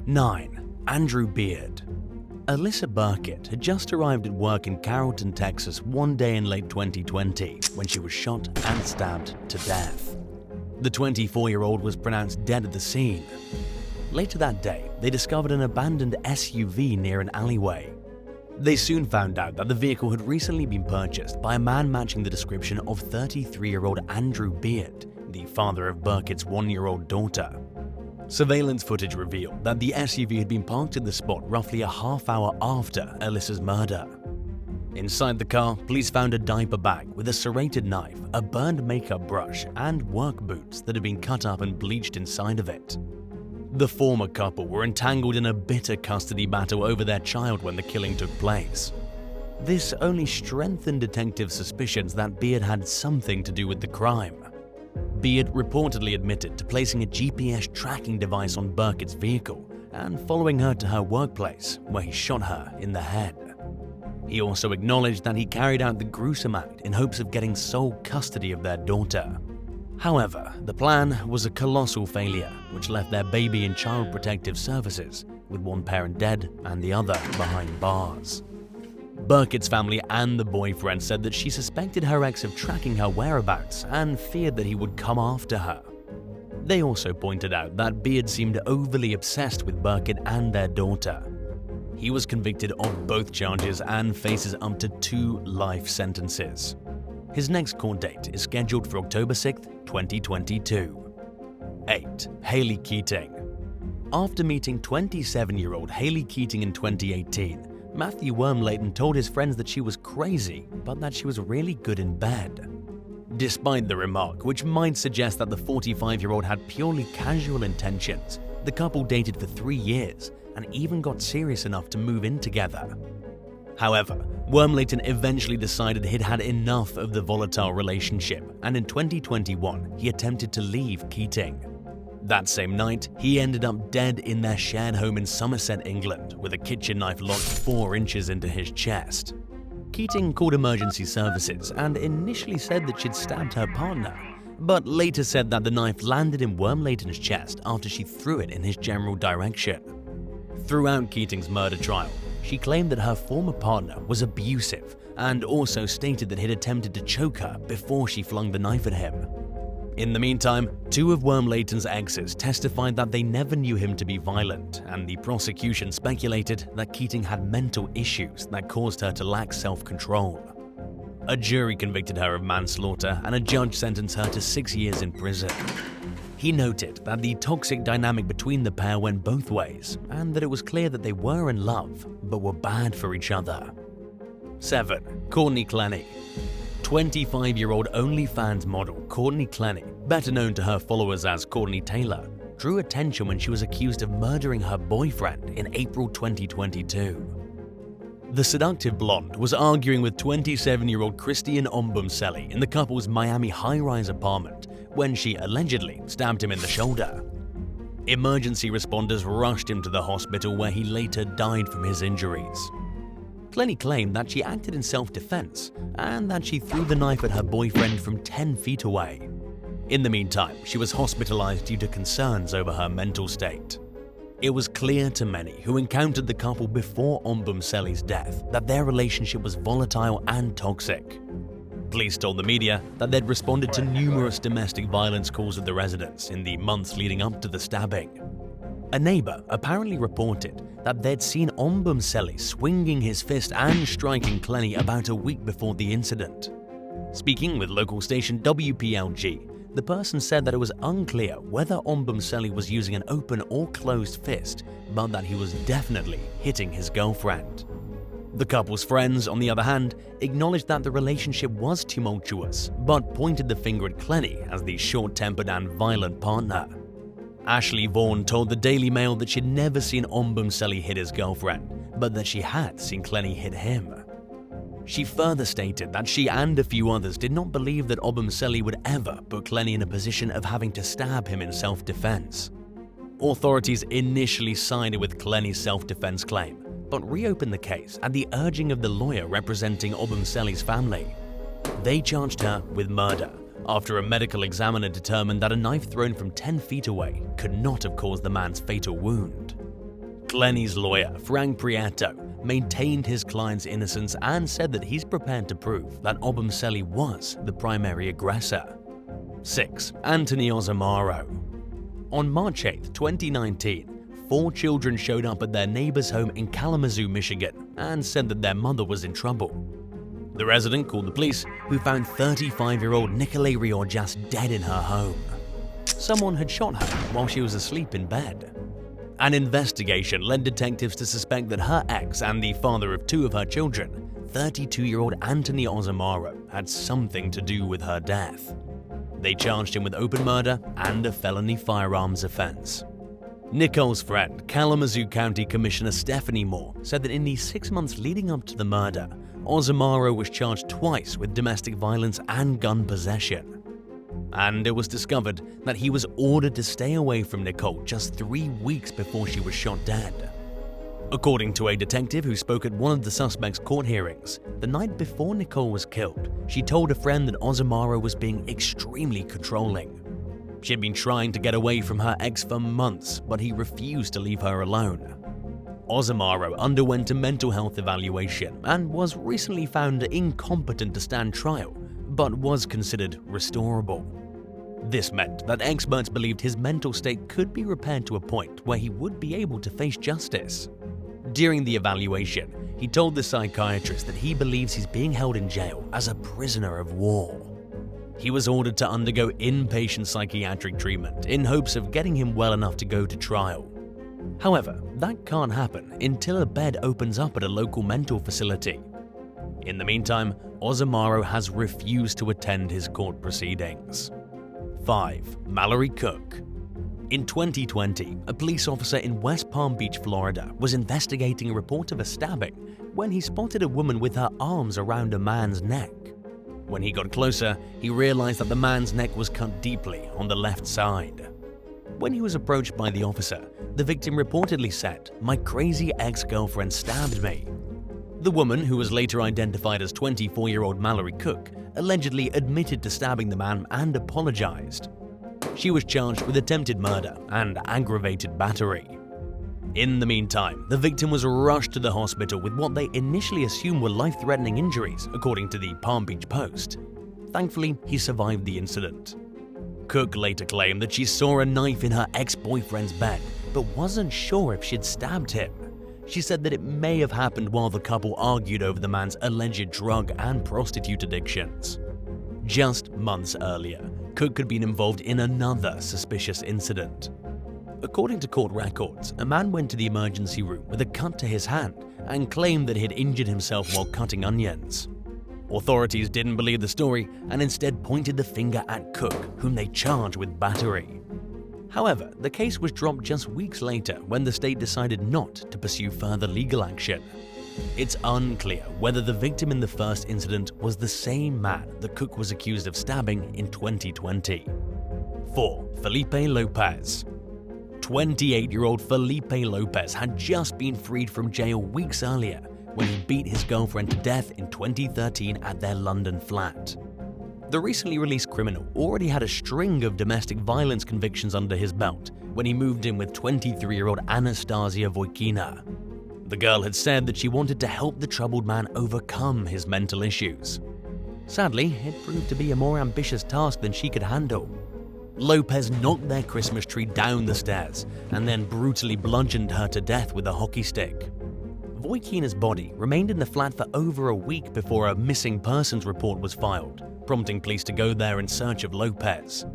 9. Andrew Beard. Alyssa Burkett had just arrived at work in Carrollton, Texas one day in late 2020 when she was shot and stabbed to death. The 24-year-old was pronounced dead at the scene. Later that day, they discovered an abandoned SUV near an alleyway. They soon found out that the vehicle had recently been purchased by a man matching the description of 33-year-old Andrew Beard, the father of Burkett's 1-year-old daughter. Surveillance footage revealed that the SUV had been parked at the spot roughly a half hour after Alyssa's murder. Inside the car, police found a diaper bag with a serrated knife, a burned makeup brush, and work boots that had been cut up and bleached inside of it. The former couple were entangled in a bitter custody battle over their child when the killing took place. This only strengthened detectives' suspicions that Beard had something to do with the crime. Beard reportedly admitted to placing a GPS tracking device on Burkett's vehicle and following her to her workplace, where he shot her in the head. He also acknowledged that he carried out the gruesome act in hopes of getting sole custody of their daughter. However, the plan was a colossal failure, which left their baby in Child Protective Services, with one parent dead and the other behind bars. Burkett's family and the boyfriend said that she suspected her ex of tracking her whereabouts and feared that he would come after her. They also pointed out that Beard seemed overly obsessed with Burkett and their daughter. He was convicted of both charges and faces up to 2 life sentences. His next court date is scheduled for October 6, 2022. 8. Haley Keating. After meeting 27-year-old Haley Keating in 2018, Matthew Wormleighton told his friends that she was crazy, but that she was really good in bed. Despite the remark, which might suggest that the 45-year-old had purely casual intentions, the couple dated for 3 years and even got serious enough to move in together. However, Wormleighton eventually decided he'd had enough of the volatile relationship, and in 2021, he attempted to leave Keating. That same night, he ended up dead in their shared home in Somerset, England, with a kitchen knife lodged 4 inches into his chest. Keating called emergency services and initially said that she'd stabbed her partner, but later said that the knife landed in Wormleighton's chest after she threw it in his general direction. Throughout Keating's murder trial, she claimed that her former partner was abusive and also stated that he'd attempted to choke her before she flung the knife at him. In the meantime, 2 of Wormleighton's exes testified that they never knew him to be violent, and the prosecution speculated that Keating had mental issues that caused her to lack self-control. A jury convicted her of manslaughter, and a judge sentenced her to 6 years in prison. He noted that the toxic dynamic between the pair went both ways, and that it was clear that they were in love, but were bad for each other. 7. COURTNEY CLENNEY. 25-year-old OnlyFans model COURTNEY CLENNEY, better known to her followers as Courtney Taylor, drew attention when she was accused of murdering her boyfriend in April 2022. The seductive blonde was arguing with 27-year-old Christian Ombumseli in the couple's Miami high-rise apartment when she allegedly stabbed him in the shoulder. Emergency responders rushed him to the hospital, where he later died from his injuries. CLENNEY claimed that she acted in self-defense and that she threw the knife at her boyfriend from 10 feet away. In the meantime, she was hospitalized due to concerns over her mental state. It was clear to many who encountered the couple before Ombumseli's death that their relationship was volatile and toxic. Police told the media that they'd responded to numerous domestic violence calls at the residence in the months leading up to the stabbing. A neighbor apparently reported that they'd seen Ombumseli swinging his fist and striking CLENNEY about a week before the incident. Speaking with local station WPLG, the person said that it was unclear whether Ombumseli was using an open or closed fist, but that he was definitely hitting his girlfriend. The couple's friends, on the other hand, acknowledged that the relationship was tumultuous, but pointed the finger at CLENNEY as the short-tempered and violent partner. Ashley Vaughan told the Daily Mail that she'd never seen Ombumseli hit his girlfriend, but that she had seen CLENNEY hit him. She further stated that she and a few others did not believe that Ombumseli would ever put CLENNEY in a position of having to stab him in self-defense. Authorities initially sided with CLENNEY's self-defense claim, but reopened the case at the urging of the lawyer representing Ombumseli's family. They charged her with murder after a medical examiner determined that a knife thrown from 10 feet away could not have caused the man's fatal wound. CLENNEY's lawyer, Frank Prieto, maintained his client's innocence and said that he's prepared to prove that Obumseli was the primary aggressor. 6. Anthony OZOMARO. On March 8, 2019, 4 children showed up at their neighbor's home in Kalamazoo, Michigan, and said that their mother was in trouble. The resident called the police, who found 35-year-old Nicolay Riorjas dead in her home. Someone had shot her while she was asleep in bed. An investigation led detectives to suspect that her ex and the father of 2 of her children, 32-year-old Anthony OZOMARO, had something to do with her death. They charged him with open murder and a felony firearms offense. Nicole's friend, Kalamazoo County Commissioner Stephanie Moore, said that in the 6 months leading up to the murder, OZOMARO was charged twice with domestic violence and gun possession. And it was discovered that he was ordered to stay away from Nicole just 3 weeks before she was shot dead. According to a detective who spoke at one of the suspect's court hearings, the night before Nicole was killed, she told a friend that OZOMARO was being extremely controlling. She had been trying to get away from her ex for months, but he refused to leave her alone. OZOMARO underwent a mental health evaluation and was recently found incompetent to stand trial, but was considered restorable. This meant that experts believed his mental state could be repaired to a point where he would be able to face justice. During the evaluation, he told the psychiatrist that he believes he's being held in jail as a prisoner of war. He was ordered to undergo inpatient psychiatric treatment in hopes of getting him well enough to go to trial. However, that can't happen until a bed opens up at a local mental facility. In the meantime, OZOMARO has refused to attend his court proceedings. 5. Mallorie Cook. In 2020, a police officer in West Palm Beach, Florida, was investigating a report of a stabbing when he spotted a woman with her arms around a man's neck. When he got closer, he realized that the man's neck was cut deeply on the left side. When he was approached by the officer, the victim reportedly said, "My crazy ex-girlfriend stabbed me." The woman, who was later identified as 24-year-old Mallorie Cook, allegedly admitted to stabbing the man and apologized. She was charged with attempted murder and aggravated battery. In the meantime, the victim was rushed to the hospital with what they initially assumed were life-threatening injuries, according to the Palm Beach Post. Thankfully, he survived the incident. Cook later claimed that she saw a knife in her ex-boyfriend's bed, but wasn't sure if she'd stabbed him. She said that it may have happened while the couple argued over the man's alleged drug and prostitute addictions. Just months earlier, Cook had been involved in another suspicious incident. According to court records, a man went to the emergency room with a cut to his hand and claimed that he had injured himself while cutting onions. Authorities didn't believe the story and instead pointed the finger at Cook, whom they charged with battery. However, the case was dropped just weeks later when the state decided not to pursue further legal action. It's unclear whether the victim in the first incident was the same man that Cook was accused of stabbing in 2020. 4. Felipe Lopez. 28-year-old Felipe Lopez had just been freed from jail weeks earlier when he beat his girlfriend to death in 2013 at their London flat. The recently released criminal already had a string of domestic violence convictions under his belt when he moved in with 23-year-old Anastasia Voykina. The girl had said that she wanted to help the troubled man overcome his mental issues. Sadly, it proved to be a more ambitious task than she could handle. Lopez knocked their Christmas tree down the stairs and then brutally bludgeoned her to death with a hockey stick. Voykina's body remained in the flat for over a week before a missing persons report was filed, prompting police to go there in search of Lopez.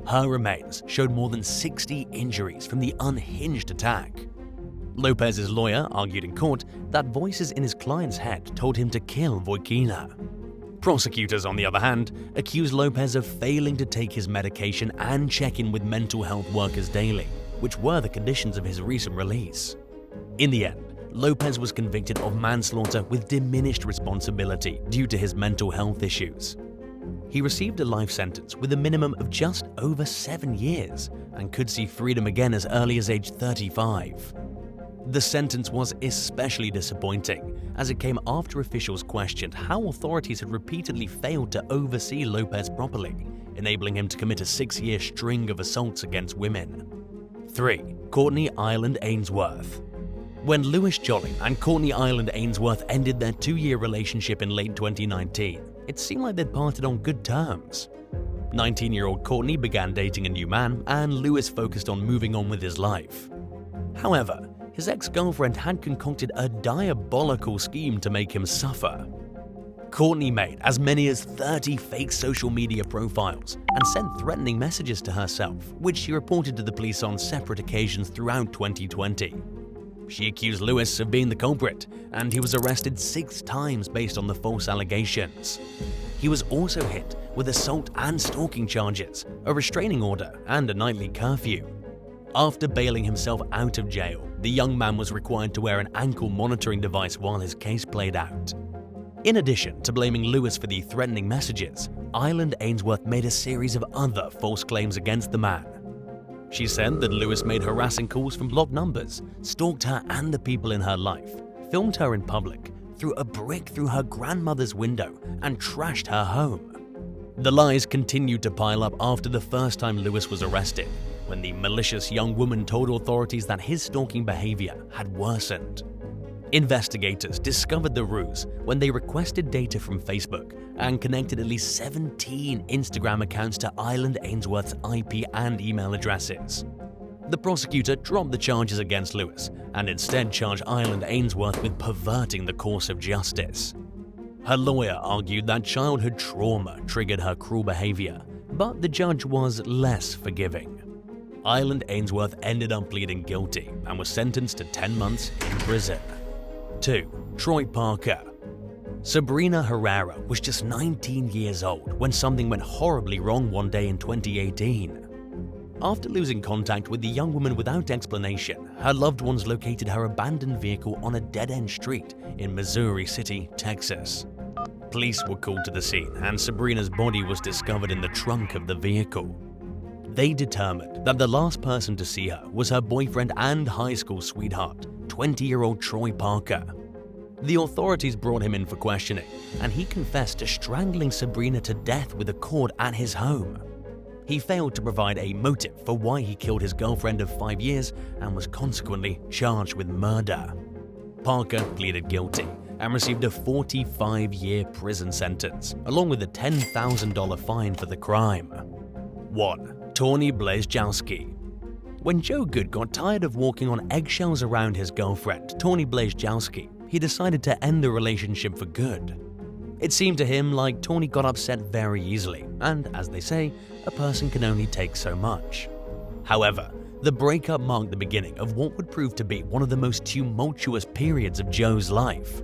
Her remains showed more than 60 injuries from the unhinged attack. Lopez's lawyer argued in court that voices in his client's head told him to kill Voykina. Prosecutors, on the other hand, accused Lopez of failing to take his medication and check in with mental health workers daily, which were the conditions of his recent release. In the end, Lopez was convicted of manslaughter with diminished responsibility due to his mental health issues. He received a life sentence with a minimum of just over 7 years and could see freedom again as early as age 35. The sentence was especially disappointing, as it came after officials questioned how authorities had repeatedly failed to oversee Lopez properly, enabling him to commit a 6-year string of assaults against women. 3. Courtney Ireland Ainsworth. When Lewis Jolly and Courtney Ireland Ainsworth ended their 2-year relationship in late 2019, it seemed like they'd parted on good terms. 19-year-old Courtney began dating a new man, and Lewis focused on moving on with his life. However, his ex-girlfriend had concocted a diabolical scheme to make him suffer. Courtney made as many as 30 fake social media profiles and sent threatening messages to herself, which she reported to the police on separate occasions throughout 2020. She accused Lewis of being the culprit, and he was arrested 6 times based on the false allegations. He was also hit with assault and stalking charges, a restraining order, and a nightly curfew. After bailing himself out of jail, the young man was required to wear an ankle monitoring device while his case played out. In addition to blaming Lewis for the threatening messages, Ireland Ainsworth made a series of other false claims against the man. She said that Lewis made harassing calls from blocked numbers, stalked her and the people in her life, filmed her in public, threw a brick through her grandmother's window, and trashed her home. The lies continued to pile up after the first time Lewis was arrested, when the malicious young woman told authorities that his stalking behavior had worsened. Investigators discovered the ruse when they requested data from Facebook and connected at least 17 Instagram accounts to Ireland Ainsworth's IP and email addresses. The prosecutor dropped the charges against Lewis and instead charged Ireland Ainsworth with perverting the course of justice. Her lawyer argued that childhood trauma triggered her cruel behavior, but the judge was less forgiving. Ireland Ainsworth ended up pleading guilty and was sentenced to 10 months in prison. 2. Troy Parker. Sabrina Herrera was just 19 years old when something went horribly wrong one day in 2018. After losing contact with the young woman without explanation, her loved ones located her abandoned vehicle on a dead-end street in Missouri City, Texas. Police were called to the scene, and Sabrina's body was discovered in the trunk of the vehicle. They determined that the last person to see her was her boyfriend and high school sweetheart, 20-year-old Troy Parker. The authorities brought him in for questioning, and he confessed to strangling Sabrina to death with a cord at his home. He failed to provide a motive for why he killed his girlfriend of 5 years and was consequently charged with murder. Parker pleaded guilty and received a 45-year prison sentence, along with a $10,000 fine for the crime. 1. Tawny BLAZEJOWSKI. When Joe Good got tired of walking on eggshells around his girlfriend, Tawny BLAZEJOWSKI, he decided to end the relationship for good. It seemed to him like Tawny got upset very easily, and as they say, a person can only take so much. However, the breakup marked the beginning of what would prove to be one of the most tumultuous periods of Joe's life.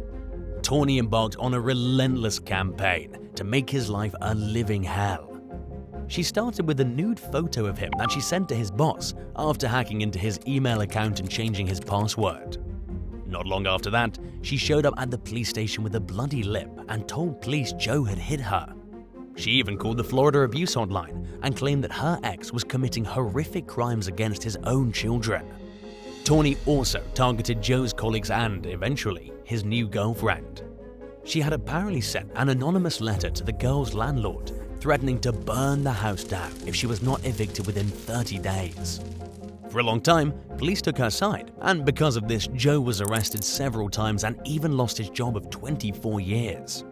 Tawny embarked on a relentless campaign to make his life a living hell. She started with a nude photo of him that she sent to his boss after hacking into his email account and changing his password. Not long after that, she showed up at the police station with a bloody lip and told police Joe had hit her. She even called the Florida abuse hotline and claimed that her ex was committing horrific crimes against his own children. Tawny also targeted Joe's colleagues and, eventually, his new girlfriend. She had apparently sent an anonymous letter to the girl's landlord, threatening to burn the house down if she was not evicted within 30 days. For a long time, police took her side, and because of this, Joe was arrested several times and even lost his job of 24 years.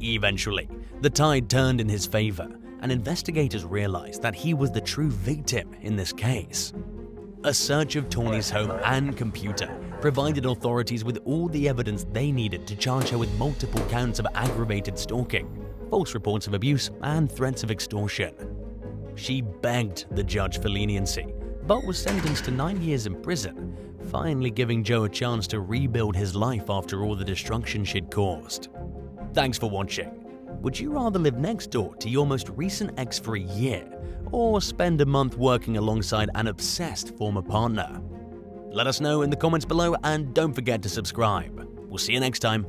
Eventually, the tide turned in his favor, and investigators realized that he was the true victim in this case. A search of Tawny's home and computer provided authorities with all the evidence they needed to charge her with multiple counts of aggravated stalking, false reports of abuse, and threats of extortion. She begged the judge for leniency, but was sentenced to 9 years in prison, finally giving Joe a chance to rebuild his life after all the destruction she'd caused. Thanks for watching. Would you rather live next door to your most recent ex for a year, or spend a month working alongside an obsessed former partner? Let us know in the comments below, and don't forget to subscribe. We'll see you next time.